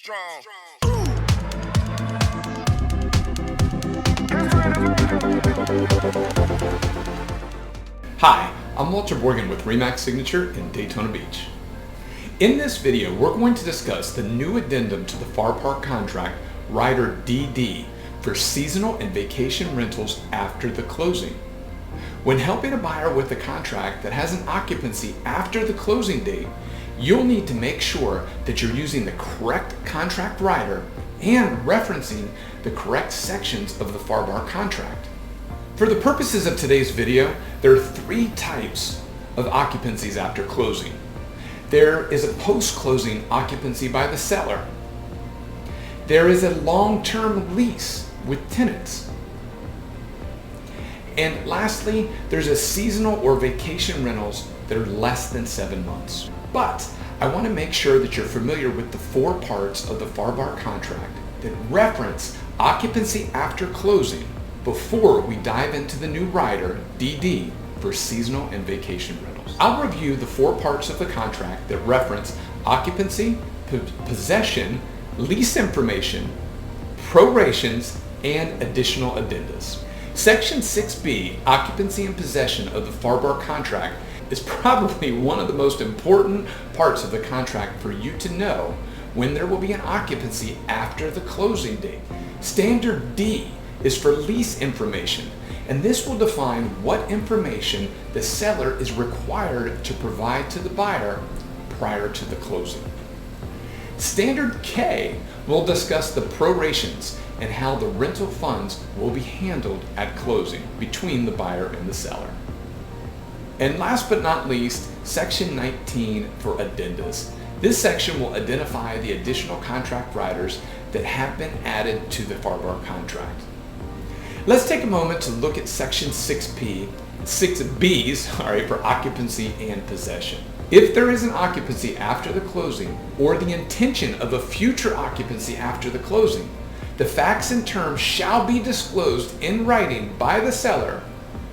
Strong. Hi, I'm Walter Borgen with RE/MAX Signature in Daytona Beach. In this video, we're going to discuss the new addendum to the FAR Park contract, Rider DD, for seasonal and vacation rentals after the closing. When helping a buyer with a contract that has an occupancy after the closing date, you'll need to make sure that you're using the correct contract rider and referencing the correct sections of the FAR Park contract. For the purposes of today's video, there are three types of occupancies after closing. There is a post-closing occupancy by the seller. There is a long-term lease with tenants. And lastly, there's a seasonal or vacation rentals that are less than 7 months. But I want to make sure that you're familiar with the four parts of the FAR Park contract that reference occupancy after closing before we dive into the new rider, DD, for seasonal and vacation rentals. I'll review the four parts of the contract that reference occupancy, possession, lease information, prorations, and additional addendums. Section 6B, occupancy and possession of the FAR Park contract, is probably one of the most important parts of the contract for you to know when there will be an occupancy after the closing date. Standard D is for lease information, and this will define what information the seller is required to provide to the buyer prior to the closing. Standard K will discuss the prorations and how the rental funds will be handled at closing between the buyer and the seller. And last but not least, Section 19 for ADDENDA'S. This section will identify the additional contract riders that have been added to the FAR Park contract. Let's take a moment to look at Section 6B for occupancy and possession. If there is an occupancy after the closing or the intention of a future occupancy after the closing, the facts and terms shall be disclosed in writing by the seller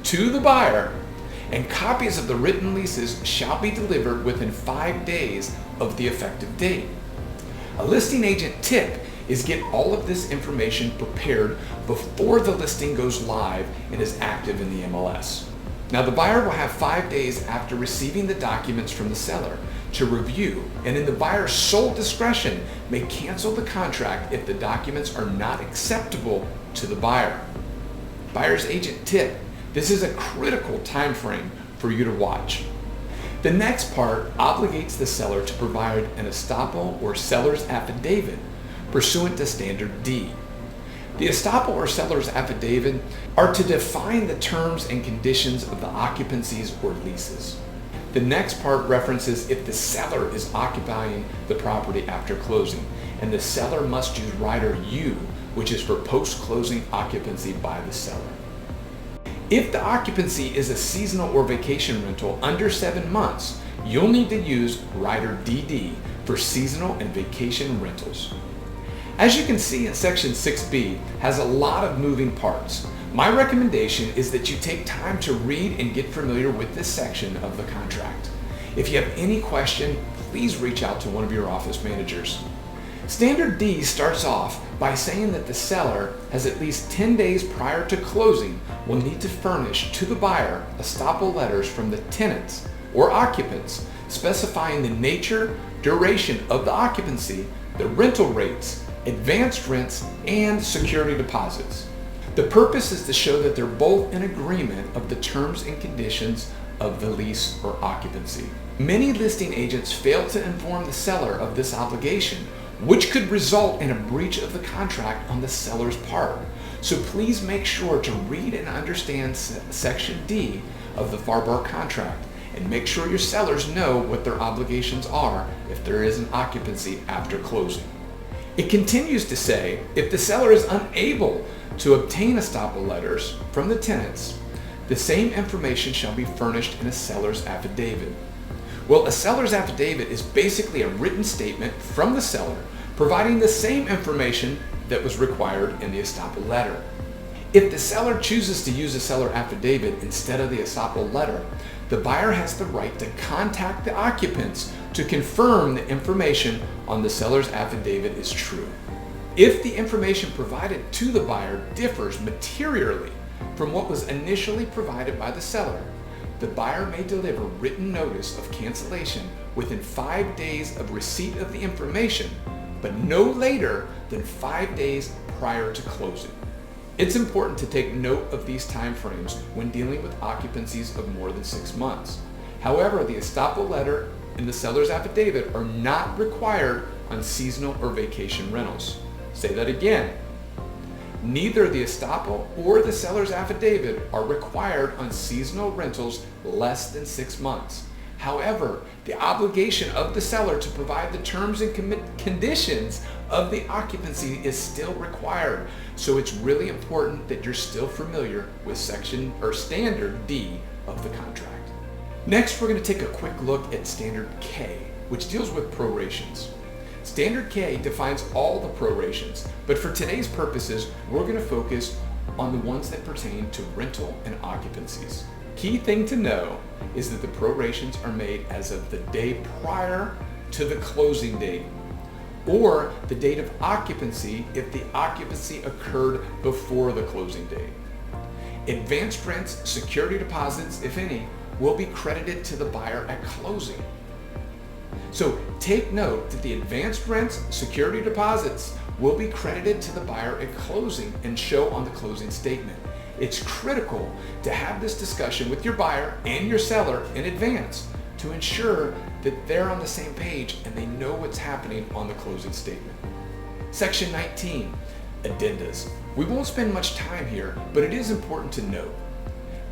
to the buyer, and copies of the written leases shall be delivered within 5 days of the effective date. A listing agent tip is get all of this information prepared before the listing goes live and is active in the MLS. Now, the buyer will have 5 days after receiving the documents from the seller to review, and in the buyer's sole discretion may cancel the contract if the documents are not acceptable to the buyer. Buyer's agent tip: this is a critical time frame for you to watch. The next part obligates the seller to provide an estoppel or seller's affidavit pursuant to Standard D. The estoppel or seller's affidavit are to define the terms and conditions of the occupancies or leases. The next part references if the seller is occupying the property after closing, and the seller must use rider U, which is for post-closing occupancy by the seller. If the occupancy is a seasonal or vacation rental under 7 months, you'll need to use rider DD for seasonal and vacation rentals. As you can see, in Section 6B has a lot of moving parts. My recommendation is that you take time to read and get familiar with this section of the contract. If you have any question, please reach out to one of your office managers. Standard D starts off by saying that the seller has at least 10 days prior to closing will need to furnish to the buyer estoppel letters from the tenants or occupants specifying the nature, duration of the occupancy, the rental rates, advanced rents, and security deposits. The purpose is to show that they're both in agreement of the terms and conditions of the lease or occupancy. Many listing agents fail to inform the seller of this obligation, which could result in a breach of the contract on the seller's part. So please make sure to read and understand Section D of the FAR Park contract, and make sure your sellers know what their obligations are if there is an occupancy after closing. It continues to say, if the seller is unable to obtain estoppel letters from the tenants, the same information shall be furnished in a seller's affidavit. Well, a seller's affidavit is basically a written statement from the seller providing the same information that was required in the estoppel letter. If the seller chooses to use a seller affidavit instead of the estoppel letter, the buyer has the right to contact the occupants to confirm the information on the seller's affidavit is true. If the information provided to the buyer differs materially from what was initially provided by the seller, the buyer may deliver written notice of cancellation within 5 days of receipt of the information, but no later than 5 days prior to closing. It's important to take note of these time frames when dealing with occupancies of more than 6 months. However, the estoppel letter and the seller's affidavit are not required on seasonal or vacation rentals. Say that again. Neither the estoppel or the seller's affidavit are required on seasonal rentals less than 6 months. However, the obligation of the seller to provide the terms and conditions of the occupancy is still required. So it's really important that you're still familiar with section or standard D of the contract. Next, we're going to take a quick look at standard K, which deals with prorations. Standard K defines all the prorations, but for today's purposes, we're going to focus on the ones that pertain to rental and occupancies. Key thing to know is that the prorations are made as of the day prior to the closing date, or the date of occupancy if the occupancy occurred before the closing date. Advanced rents, security deposits, if any, will be credited to the buyer at closing. So take note that the advanced rents, security deposits will be credited to the buyer at closing and show on the closing statement. It's critical to have this discussion with your buyer and your seller in advance to ensure that they're on the same page and they know what's happening on the closing statement. Section 19, ADDENDA'S. We won't spend much time here, but it is important to note.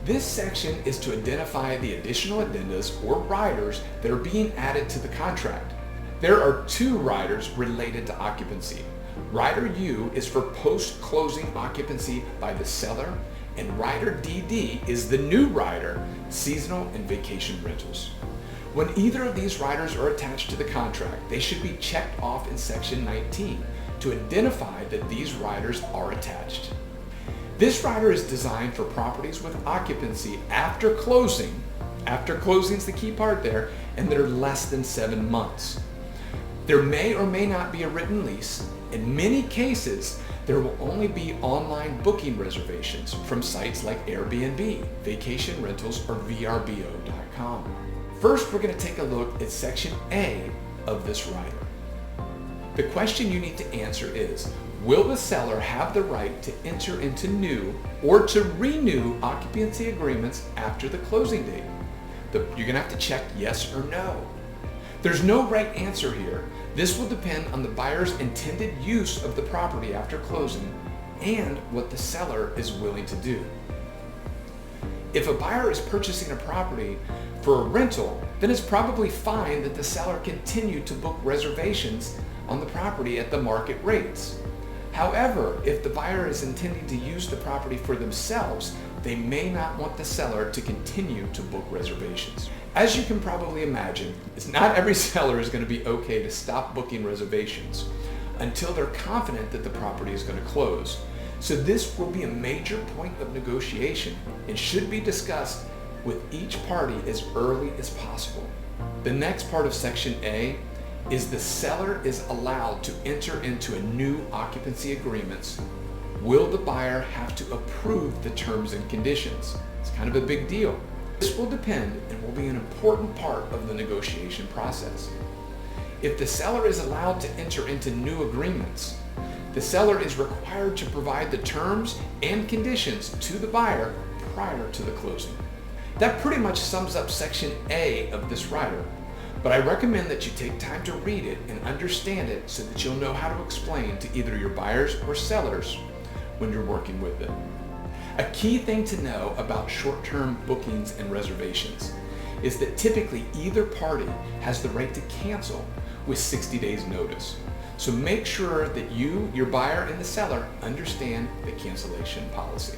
This section is to identify the additional addendums or riders that are being added to the contract. There are 2 riders related to occupancy. Rider U is for post-closing occupancy by the seller, and Rider DD is the new rider, seasonal and vacation rentals. When either of these riders are attached to the contract, they should be checked off in Section 19 to identify that these riders are attached. This rider is designed for properties with occupancy after closing. After closing is the key part there, and that are less than 7 months. There may or may not be a written lease. In many cases, there will only be online booking reservations from sites like Airbnb, Vacation Rentals, or VRBO.com. First, we're going to take a look at Section A of this rider. The question you need to answer is, will the seller have the right to enter into new or to renew occupancy agreements after the closing date? You're going to have to check yes or no. There's no right answer here. This will depend on the buyer's intended use of the property after closing and what the seller is willing to do. If a buyer is purchasing a property for a rental, then it's probably fine that the seller continue to book reservations on the property at the market rates. However, if the buyer is intending to use the property for themselves, they may not want the seller to continue to book reservations. As you can probably imagine, it's not every seller is going to be okay to stop booking reservations until they're confident that the property is going to close. So this will be a major point of negotiation and should be discussed with each party as early as possible. The next part of Section A is the seller is allowed to enter into a new occupancy agreements. Will the buyer have to approve the terms and conditions? It's kind of a big deal. This will depend and will be an important part of the negotiation process. If the seller is allowed to enter into new agreements, the seller is required to provide the terms and conditions to the buyer prior to the closing. That pretty much sums up Section A of this rider, but I recommend that you take time to read it and understand it so that you'll know how to explain to either your buyers or sellers when you're working with it. A key thing to know about short-term bookings and reservations is that typically either party has the right to cancel with 60 days notice. So make sure that you, your buyer, and the seller understand the cancellation policy.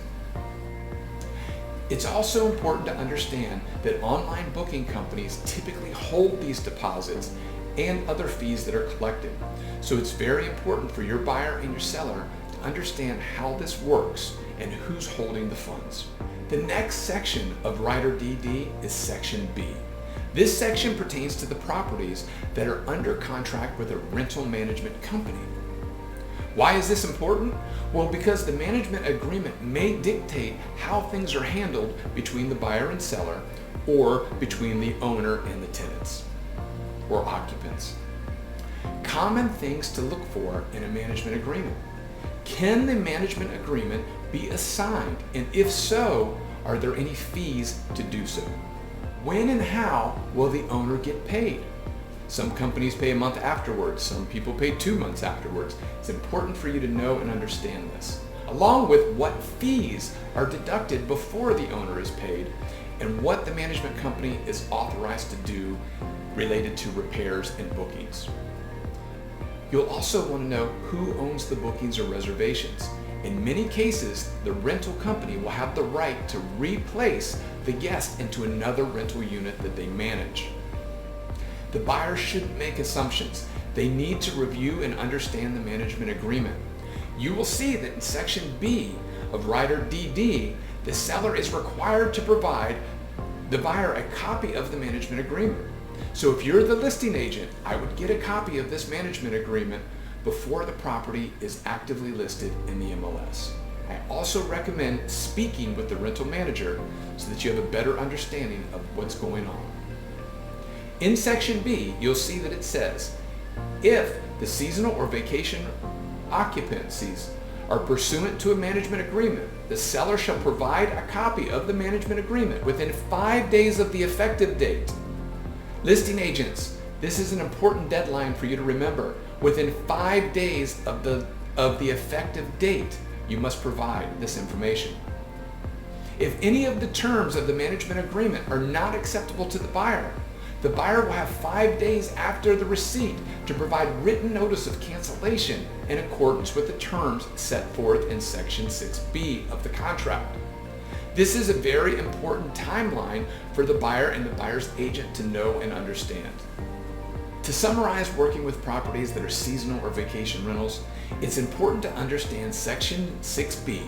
It's also important to understand that online booking companies typically hold these deposits and other fees that are collected. So it's very important for your buyer and your seller to understand how this works and who's holding the funds. The next section of Rider DD is Section B. This section pertains to the properties that are under contract with a rental management company. Why is this important? Well, because the management agreement may dictate how things are handled between the buyer and seller, or between the owner and the tenants or occupants. Common things to look for in a management agreement. Can the management agreement be assigned? And if so, are there any fees to do so? When and how will the owner get paid? Some companies pay a month afterwards. Some people pay 2 months afterwards. It's important for you to know and understand this, along with what fees are deducted before the owner is paid and what the management company is authorized to do related to repairs and bookings. You'll also want to know who owns the bookings or reservations. In many cases, the rental company will have the right to replace the guest into another rental unit that they manage. The buyer shouldn't make assumptions. They need to review and understand the management agreement. You will see that in Section B of Rider DD, the seller is required to provide the buyer a copy of the management agreement. So if you're the listing agent, I would get a copy of this management agreement before the property is actively listed in the MLS. I also recommend speaking with the rental manager so that you have a better understanding of what's going on. In Section B, you'll see that it says, if the seasonal or vacation occupancies are pursuant to a management agreement, the seller shall provide a copy of the management agreement within 5 days of the effective date. Listing agents, this is an important deadline for you to remember. Within 5 days of the effective date, you must provide this information. If any of the terms of the management agreement are not acceptable to the buyer will have 5 days after the receipt to provide written notice of cancellation in accordance with the terms set forth in Section 6B of the contract. This is a very important timeline for the buyer and the buyer's agent to know and understand. To summarize working with properties that are seasonal or vacation rentals, it's important to understand Section 6B,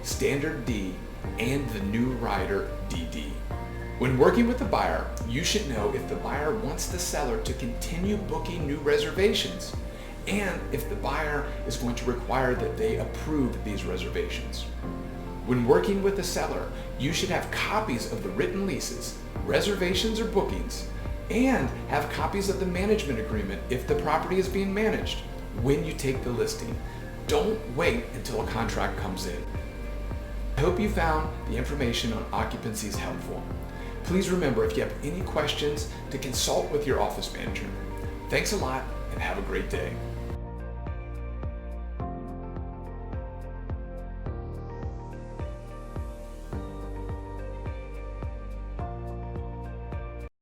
Standard D, and the new rider DD. When working with the buyer, you should know if the buyer wants the seller to continue booking new reservations and if the buyer is going to require that they approve these reservations. When working with the seller, you should have copies of the written leases, reservations or bookings, and have copies of the management agreement if the property is being managed when you take the listing. Don't wait until a contract comes in. I hope you found the information on occupancies helpful. Please remember, if you have any questions, to consult with your office manager. Thanks a lot and have a great day.